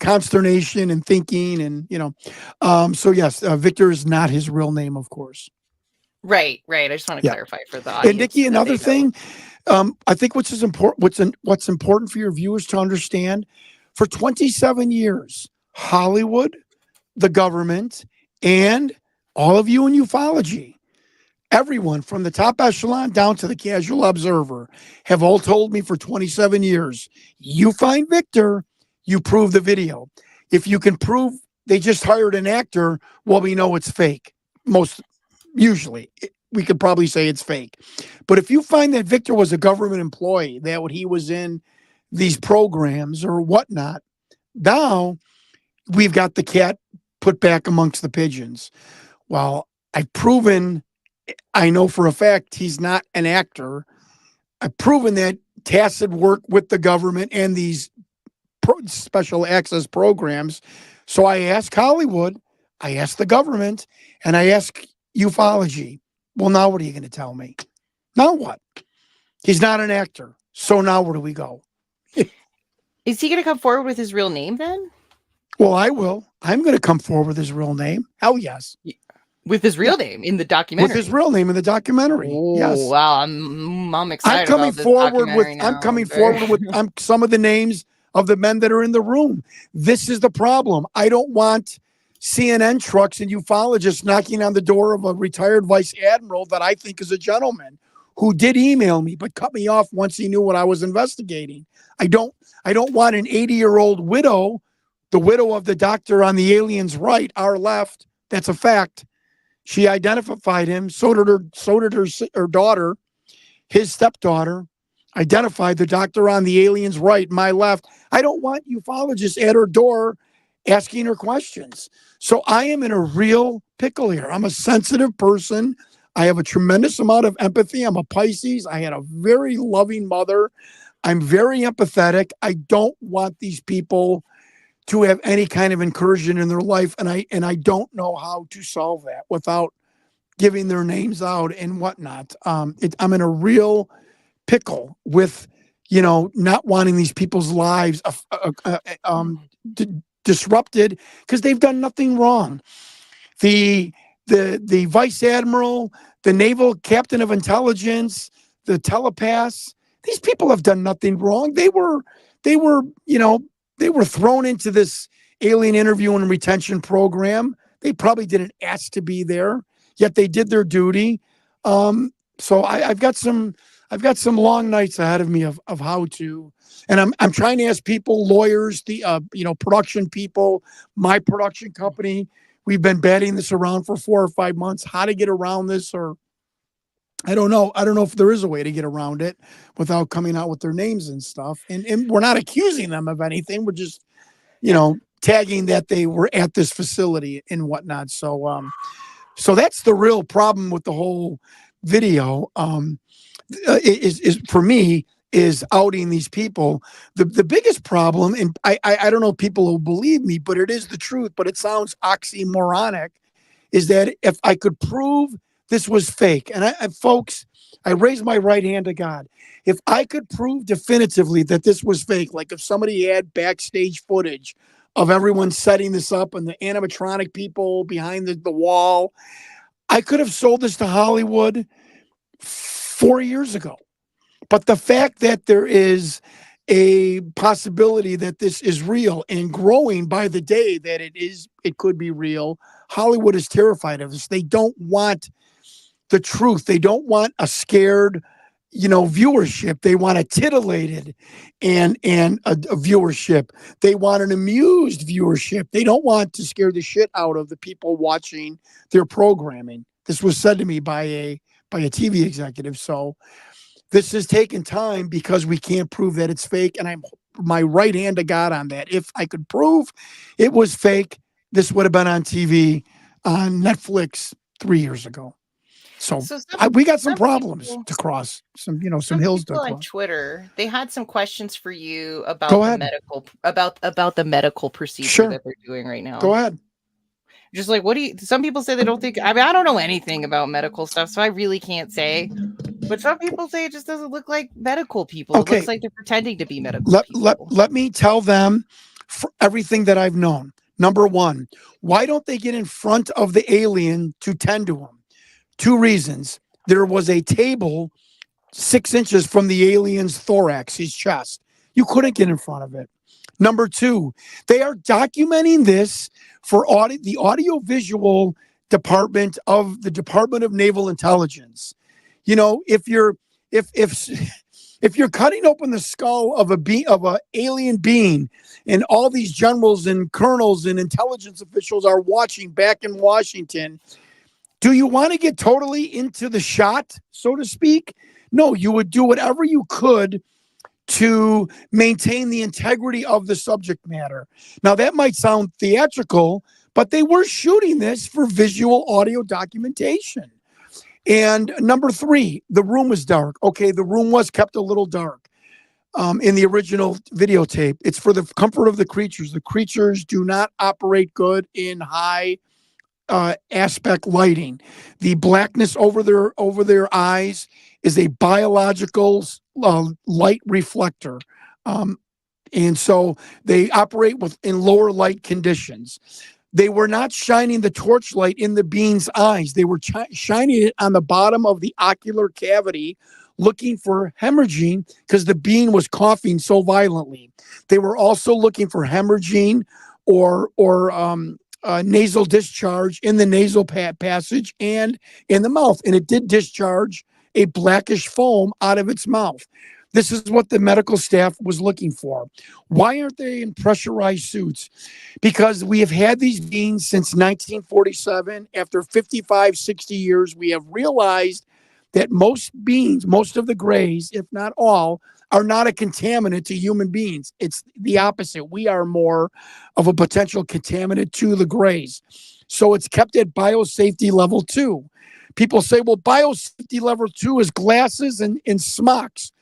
consternation and thinking and, so yes, Victor is not his real name, of course. Right. I just want to clarify for the audience. And Nikki, another thing, I think what's important for your viewers to understand, for 27 years, Hollywood, the government, and all of you in ufology, everyone from the top echelon down to the casual observer, have all told me for 27 years, you find Victor, you prove the video. If you can prove they just hired an actor, well, we know it's fake. Usually, we could probably say it's fake. But if you find that Victor was a government employee, that he was in these programs or whatnot, now we've got the cat put back amongst the pigeons. Well, I've proven, I know for a fact he's not an actor. I've proven that tacit work with the government and these special access programs. So I ask Hollywood, I ask the government, and I ask ufology. Well, now what are you going to tell me? Now what? He's not an actor. So now where do we go? Is he going to come forward with his real name then? Well, I will. I'm going to come forward with his real name. Hell yes. With his real name in the documentary. With his real name in the documentary. Oh, yes. Wow. I'm excited. I'm coming forward with some of the names of the men that are in the room. This is the problem. I don't want CNN trucks and ufologists knocking on the door of a retired vice admiral that I think is a gentleman, who did email me, but cut me off once he knew what I was investigating. I don't want an 80-year-old widow, the widow of the doctor on the alien's right, our left. That's a fact. She identified him. So did her daughter, his stepdaughter, identified the doctor on the alien's right, my left. I don't want ufologists at her door asking her questions. So I am in a real pickle here. I'm a sensitive person. I have a tremendous amount of empathy. I'm a Pisces. I had a very loving mother. I'm very empathetic. I don't want these people to have any kind of incursion in their life, and I don't know how to solve that without giving their names out and whatnot. I'm in a real pickle with, not wanting these people's lives disrupted because they've done nothing wrong. The vice admiral, the naval captain of intelligence, the telepaths, these people have done nothing wrong. They were thrown into this alien interview and retention program. They probably didn't ask to be there, yet they did their duty. So I've got some long nights ahead of me of how to, and I'm trying to ask people, lawyers, the production people, my production company. We've been batting this around for 4 or 5 months, how to get around this, or I don't know if there is a way to get around it without coming out with their names and stuff. And we're not accusing them of anything. We're just, tagging that they were at this facility and whatnot. So, so that's the real problem with the whole video. Is for me is outing these people. The biggest problem, and I don't know if people will believe me, but it is the truth, but it sounds oxymoronic, is that if I could prove this was fake, and folks, I raise my right hand to God. If I could prove definitively that this was fake, like if somebody had backstage footage of everyone setting this up and the animatronic people behind the wall, I could have sold this to Hollywood 4 years ago. But the fact that there is a possibility that this is real and growing by the day that it could be real, Hollywood is terrified of this. They don't want the truth. They don't want a scared, viewership. They want a titillated and a viewership. They want an amused viewership. They don't want to scare the shit out of the people watching their programming. This was said to me by a TV executive. So this has taken time because we can't prove that it's fake. And I'm my right hand to God on that. If I could prove it was fake, this would have been on TV on Netflix 3 years ago. So we got some problems to cross, some hills to cross. On Twitter, they had some questions for you about the medical about the medical procedure that they're doing right now. Go ahead. Just like, some people say they don't think, I don't know anything about medical stuff, so I really can't say. But some people say it just doesn't look like medical people. Okay. It looks like they're pretending to be medical people. Let me tell them for everything that I've known. Number one, why don't they get in front of the alien to tend to him? 2 reasons. There was a table 6 inches from the alien's thorax, his chest. You couldn't get in front of it. Number 2, they are documenting this for the audiovisual department of the Department of Naval Intelligence. If you're cutting open the skull of a alien being, and all these generals and colonels and intelligence officials are watching back in Washington, do you want to get totally into the shot, so to speak? No, you would do whatever you could to maintain the integrity of the subject matter. Now, that might sound theatrical, but they were shooting this for visual audio documentation. And number 3, the room was dark. Okay, the room was kept a little dark in the original videotape. It's for the comfort of the creatures. The creatures do not operate good in high aspect lighting. The blackness over their eyes is a biological light reflector. And so they operate in lower light conditions. They were not shining the torchlight in the being's eyes. They were shining it on the bottom of the ocular cavity, looking for hemorrhaging because the being was coughing so violently. They were also looking for hemorrhaging or nasal discharge in the nasal passage and in the mouth. And it did discharge a blackish foam out of its mouth. This is what the medical staff was looking for. Why aren't they in pressurized suits? Because we have had these beings since 1947. After 55, 60 years, we have realized that most beings, most of the grays, if not all, are not a contaminant to human beings. It's the opposite. We are more of a potential contaminant to the grays. So it's kept at biosafety level 2. People say, well, biosafety level 2 is glasses and smocks.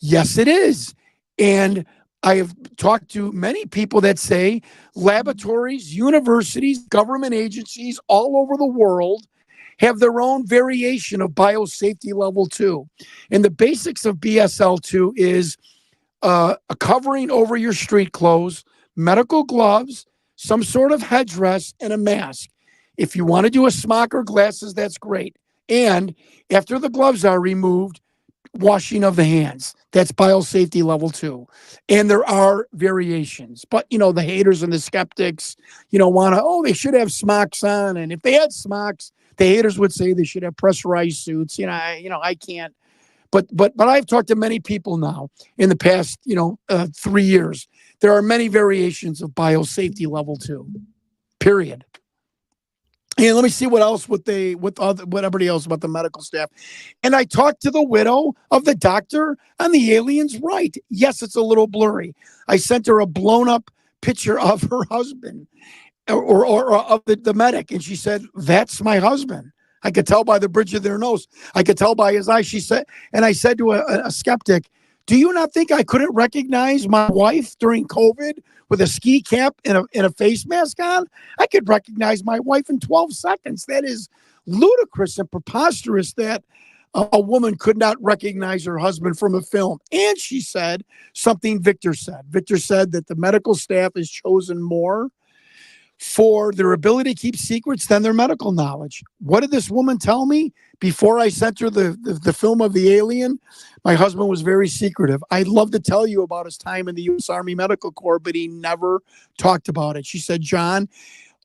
Yes, it is. And I have talked to many people that say laboratories, universities, government agencies all over the world have their own variation of biosafety level 2. And the basics of BSL2 is a covering over your street clothes, medical gloves, some sort of headdress, and a mask. If you want to do a smock or glasses, that's great. And after the gloves are removed, washing of the hands. That's biosafety level 2. And there are variations. But, the haters and the skeptics, want to, they should have smocks on. And if they had smocks, the haters would say they should have pressurized suits. I can't. But I've talked to many people now in the past, 3 years. There are many variations of biosafety level 2, period. And let me see what else what everybody else about the medical staff. And I talked to the widow of the doctor on the aliens right. Yes, it's a little blurry. I sent her a blown up picture of her husband or of the medic. And she said, that's my husband. I could tell by the bridge of their nose. I could tell by his eyes. She said, and I said to a skeptic, do you not think I couldn't recognize my wife during COVID with a ski cap and a face mask on? I could recognize my wife in 12 seconds. That is ludicrous and preposterous that a woman could not recognize her husband from a film. And she said something Victor said. Victor said that the medical staff is chosen more for their ability to keep secrets than their medical knowledge. What did this woman tell me? Before I sent her the film of the alien, my husband was very secretive. I'd love to tell you about his time in the U.S. Army Medical Corps, but he never talked about it. She said, John,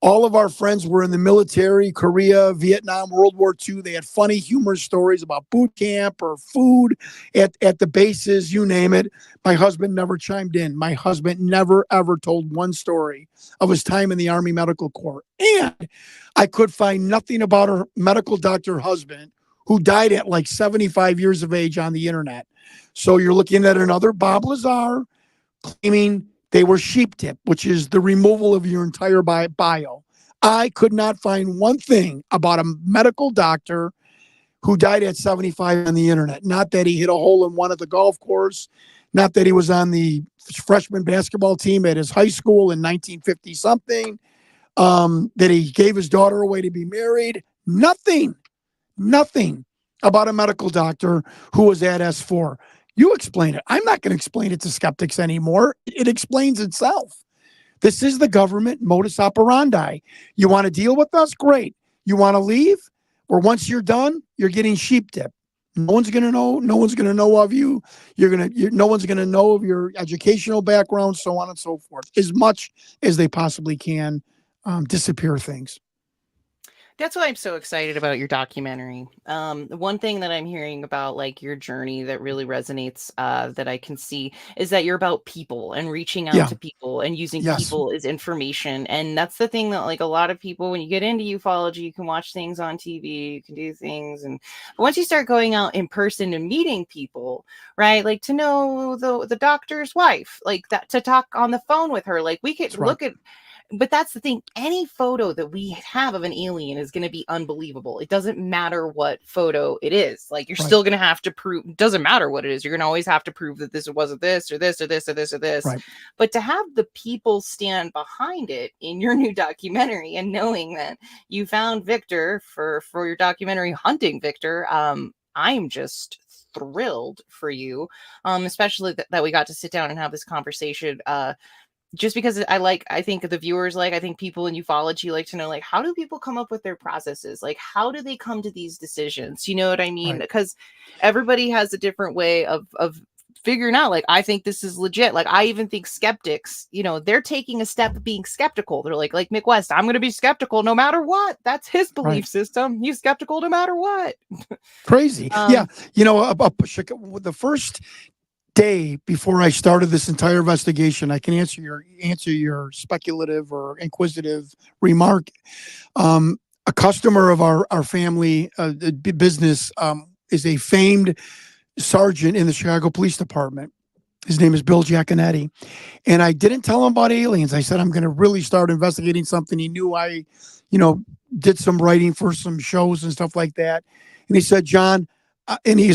all of our friends were in the military, Korea, Vietnam, World War II. They had funny, humorous stories about boot camp or food at the bases, you name it. My husband never chimed in. My husband never, ever told one story of his time in the Army Medical Corps. And I could find nothing about her medical doctor husband who died at like 75 years of age on the internet. So you're looking at another Bob Lazar claiming they were sheep tip, which is the removal of your entire bio. I could not find one thing about a medical doctor who died at 75 on the internet. Not that he hit a hole in one at the golf course, not that he was on the freshman basketball team at his high school in 1950 something, that he gave his daughter away to be married. Nothing about a medical doctor who was at S4. You explain it. I'm not going to explain it to skeptics anymore. It explains itself. This is the government modus operandi. You want to deal with us? Great. You want to leave? Or once you're done, you're getting sheep dip. No one's going to know. No one's going to know of you. No one's going to know of your educational background, so on and so forth. As much as they possibly can, disappear things. That's why I'm so excited about your documentary. One thing that I'm hearing about like your journey that really resonates, that I can see is that you're about people and reaching out to people and using people as information. And that's the thing that like a lot of people, when you get into ufology, you can watch things on TV, you can do things. But once you start going out in person and meeting people, right? Like to know the doctor's wife, like that, to talk on the phone with her, like we could look at. But that's the thing. Any photo that we have of an alien is going to be unbelievable. It doesn't matter what photo it is. Like you're still going to have to prove. It doesn't matter what it is. You're going to always have to prove that this wasn't this or this or this or this or this. Right. But to have the people stand behind it in your new documentary and knowing that you found Victor for your documentary Hunting Victor, I'm just thrilled for you, especially that we got to sit down and have this conversation. Just because I think the viewers I think people in ufology like to know, like, how do people come up with their processes? Like, how do they come to these decisions? You know what I mean? Because everybody has a different way of figuring out, like, I think this is legit. Like, I even think skeptics, they're taking a step of being skeptical. They're like Mick West, I'm going to be skeptical no matter what. That's his belief Right. system. He's skeptical no matter what. Crazy. Yeah. Um, The first day before I started this entire investigation, I can answer your speculative or inquisitive remark. A customer of our family business is a famed sergeant in the Chicago Police Department. His name is Bill Giaconetti. And I didn't tell him about aliens. I said, I'm going to really start investigating something. He knew I, you know, did some writing for some shows and stuff like that. And he said, John, and he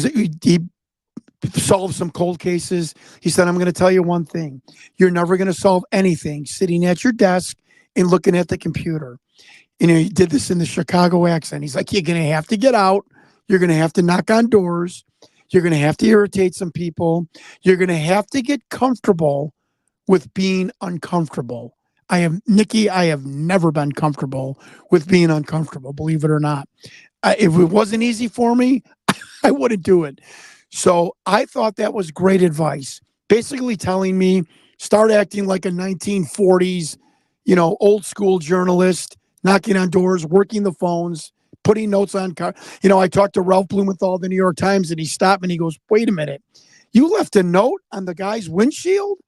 solved some cold cases. He said, I'm going to tell you one thing. You're never going to solve anything sitting at your desk and looking at the computer. He did this in the Chicago accent. He's like, you're going to have to get out. You're going to have to knock on doors. You're going to have to irritate some people. You're going to have to get comfortable with being uncomfortable. Nikki, I have never been comfortable with being uncomfortable, believe it or not. If it wasn't easy for me, I wouldn't do it. So I thought that was great advice. Basically telling me, start acting like a 1940s, old school journalist, knocking on doors, working the phones, putting notes on cars. I talked to Ralph Blumenthal of the New York Times, and he stopped me and he goes, wait a minute. You left a note on the guy's windshield?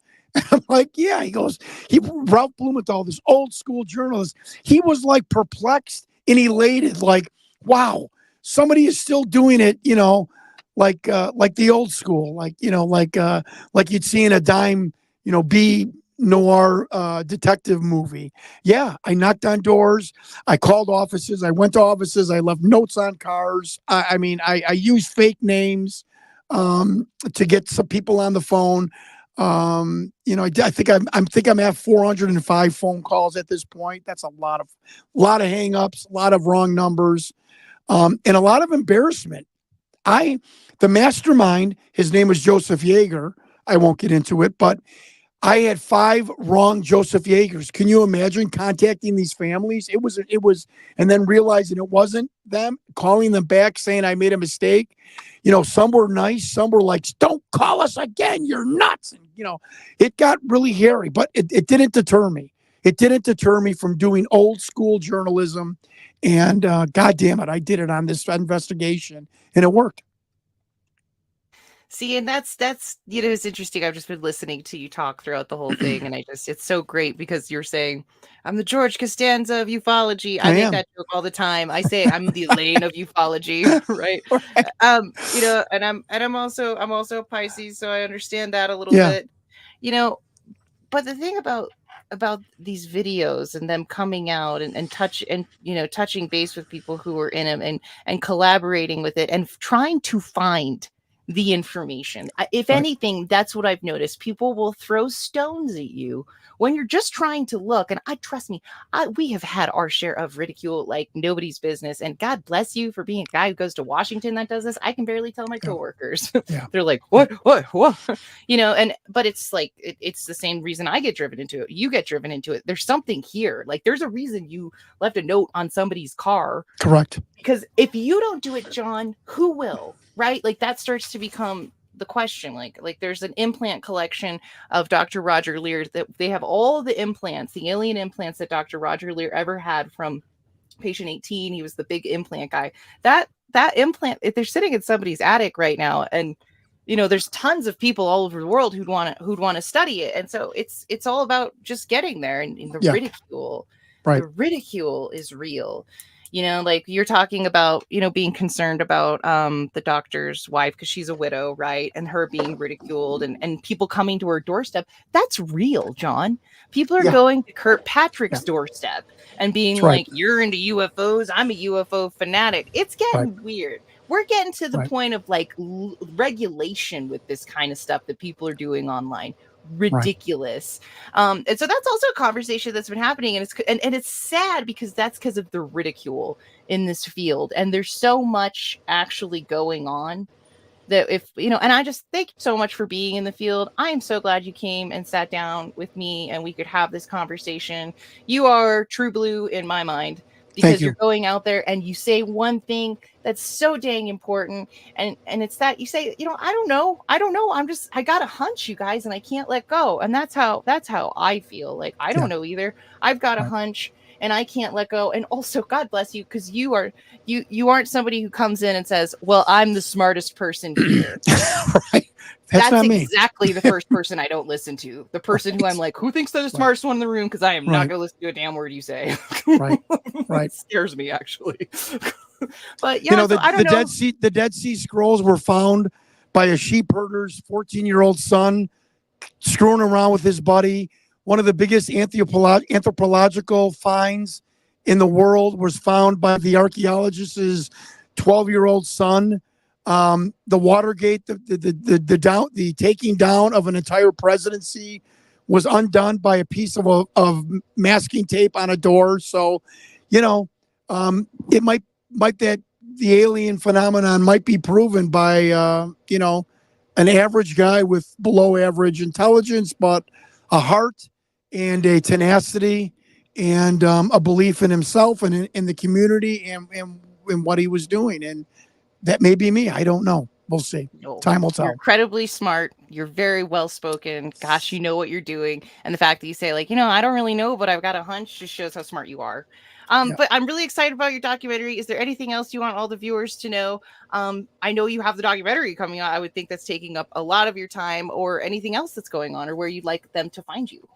I'm like, yeah. He goes, Ralph Blumenthal, this old school journalist, he was like perplexed and elated, like, wow, somebody is still doing it, like the old school, like you'd see in a dime, B noir detective movie. Yeah, I knocked on doors, I called offices, I went to offices, I left notes on cars. I used fake names to get some people on the phone. I think I'm at 405 phone calls at this point. That's a lot of hangups, a lot of wrong numbers, and a lot of embarrassment. The mastermind, his name was Joseph Yeager. I won't get into it, but I had 5 wrong Joseph Yeagers. Can you imagine contacting these families? It was, and then realizing it wasn't them, calling them back saying I made a mistake. Some were nice, some were like, don't call us again, you're nuts. And, it got really hairy, but it didn't deter me. It didn't deter me from doing old school journalism. And God damn it, I did it on this investigation and it worked. See, and that's it's interesting. I've just been listening to you talk throughout the whole thing, and it's so great because you're saying I'm the George Costanza of ufology. I I make am. that joke all the time. I say I'm the Elaine of ufology, right? And I'm also a Pisces, so I understand that a little Yeah. bit. You know, but the thing about these videos and them coming out and touching base with people who are in them and collaborating with it and trying to find the information. If Right. anything, that's what I've noticed. People will throw stones at you when you're just trying to look. And trust me, we have had our share of ridicule like nobody's business. And God bless you for being a guy who goes to Washington that does this. I can barely tell my Yeah. coworkers. Yeah. They're like, what? But it's like it's the same reason I get driven into it. You get driven into it. There's something here. Like there's a reason you left a note on somebody's car. Correct. Because if you don't do it, John, who will? Right? Like that starts to become the question. Like there's an implant collection of Dr. Roger Lear that they have all the implants, the alien implants that Dr. Roger Lear ever had from patient 18. He was the big implant guy. That implant, if they're sitting in somebody's attic right now, and there's tons of people all over the world who'd want to study it. And so it's all about just getting there and the Yeah. ridicule. Right. The ridicule is real. Like you're talking about, being concerned about the doctor's wife because she's a widow, right? And her being ridiculed and people coming to her doorstep. That's real, John. People are going to Kirkpatrick's doorstep and being That's right. like, you're into UFOs. I'm a UFO fanatic. It's getting weird. We're getting to the point of like regulation with this kind of stuff that people are doing online. Ridiculous. And so that's also a conversation that's been happening, and it's sad because that's because of the ridicule in this field, and there's so much actually going on that and I just thank you so much for being in the field. I am so glad you came and sat down with me and we could have this conversation. You are true blue in my mind. Thank because you're you. going out there and you say one thing that's so dang important, and it's that you say, I don't know, I got a hunch, you guys, and I can't let go. And that's how I feel. Like, I Yeah. don't know either. I've got a Right. hunch and I can't let go. And also, God bless you, because you aren't somebody who comes in and says, well, I'm the smartest person here. Right. That's That's not me. exactly the first person I don't listen to. The person who I'm Right. like, who thinks they're the Right. smartest one in the room? Because I am not Right. going to listen to a damn word you say. Right. Right. It scares me, actually. But yeah, so I don't The know. Dead Sea Scrolls were found by a sheep herder's 14-year-old son screwing around with his buddy. One of the biggest anthropological finds in the world was found by the archaeologist's 12-year-old son. The Watergate, the taking down of an entire presidency was undone by a piece of masking tape on a door. So, you know, it might that the alien phenomenon might be proven by an average guy with below average intelligence, but a heart and a tenacity and a belief in himself and in the community and what he was doing. And that may be me. I don't know. We'll see. No, Time will you're tell. incredibly smart. You're very well spoken. Gosh, you know what you're doing. And the fact that you say, like, I don't really know, but I've got a hunch, just shows how smart you are. Yeah. But I'm really excited about your documentary. Is there anything else you want all the viewers to know? I know you have the documentary coming out. I would think that's taking up a lot of your time, or anything else that's going on, or where you'd like them to find you.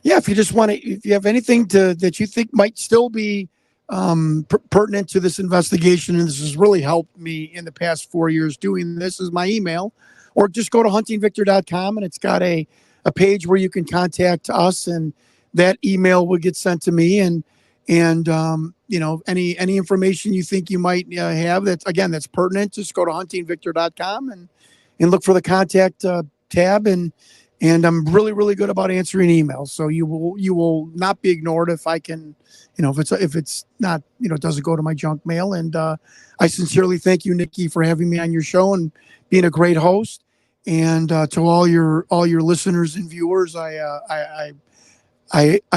Yeah, if you just want to, if you have anything that you think might still be pertinent to this investigation, and this has really helped me in the past 4 years doing this, is my email, or just go to huntingvictor.com and it's got a page where you can contact us, and that email will get sent to me, and any information you think you might have that's pertinent, just go to huntingvictor.com and look for the contact tab, and I'm really, really good about answering emails. So you will not be ignored if I can, if it's not, it doesn't go to my junk mail. And I sincerely thank you, Nikki, for having me on your show and being a great host. And to all your listeners and viewers, I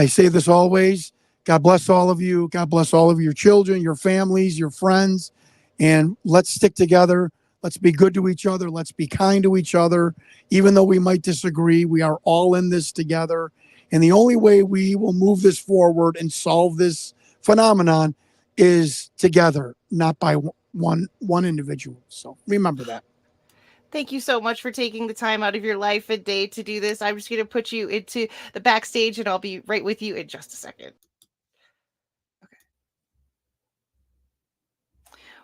say this always. God bless all of you. God bless all of your children, your families, your friends, and let's stick together. Let's be good to each other. Let's be kind to each other. Even though we might disagree, we are all in this together. And the only way we will move this forward and solve this phenomenon is together, not by one individual. So remember that. Thank you so much for taking the time out of your life and day to do this. I'm just going to put you into the backstage, and I'll be right with you in just a second. Okay.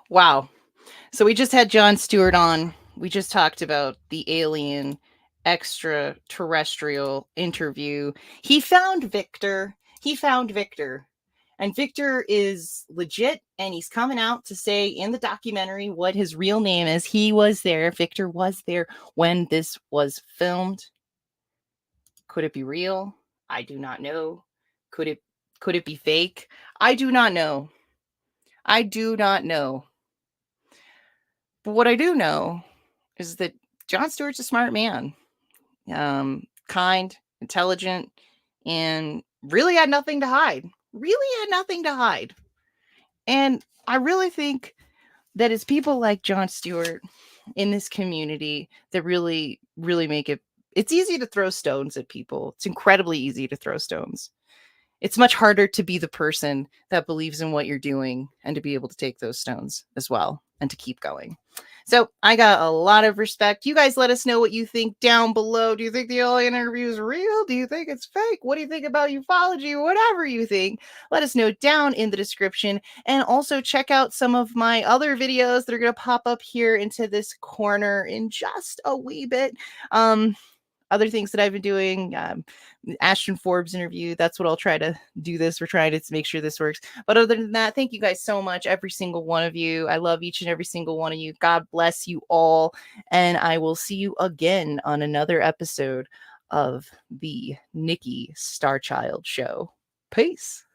Wow. So we just had Jon Stewart on. We just talked about the alien extraterrestrial interview. He found Victor. And Victor is legit, and he's coming out to say in the documentary what his real name is. He was there. Victor was there when this was filmed. Could it be real? I do not know. Could it be fake? I do not know. But what I do know is that Jon Stewart's a smart man. Kind, intelligent, and really had nothing to hide. And I really think that it's people like Jon Stewart in this community that really, really make it. It's easy to throw stones at people. It's incredibly easy to throw stones. It's much harder to be the person that believes in what you're doing and to be able to take those stones as well and to keep going. So I got a lot of respect. You guys let us know what you think down below. Do you think the alien interview is real? Do you think it's fake? What do you think about ufology? Whatever you think, let us know down in the description. And also check out some of my other videos that are going to pop up here into this corner in just a wee bit. Other things that I've been doing, Ashton Forbes interview. That's what I'll try to do this. We're trying to make sure this works. But other than that, thank you guys so much, every single one of you. I love each and every single one of you. God bless you all. And I will see you again on another episode of the Nikki Starchild Show. Peace.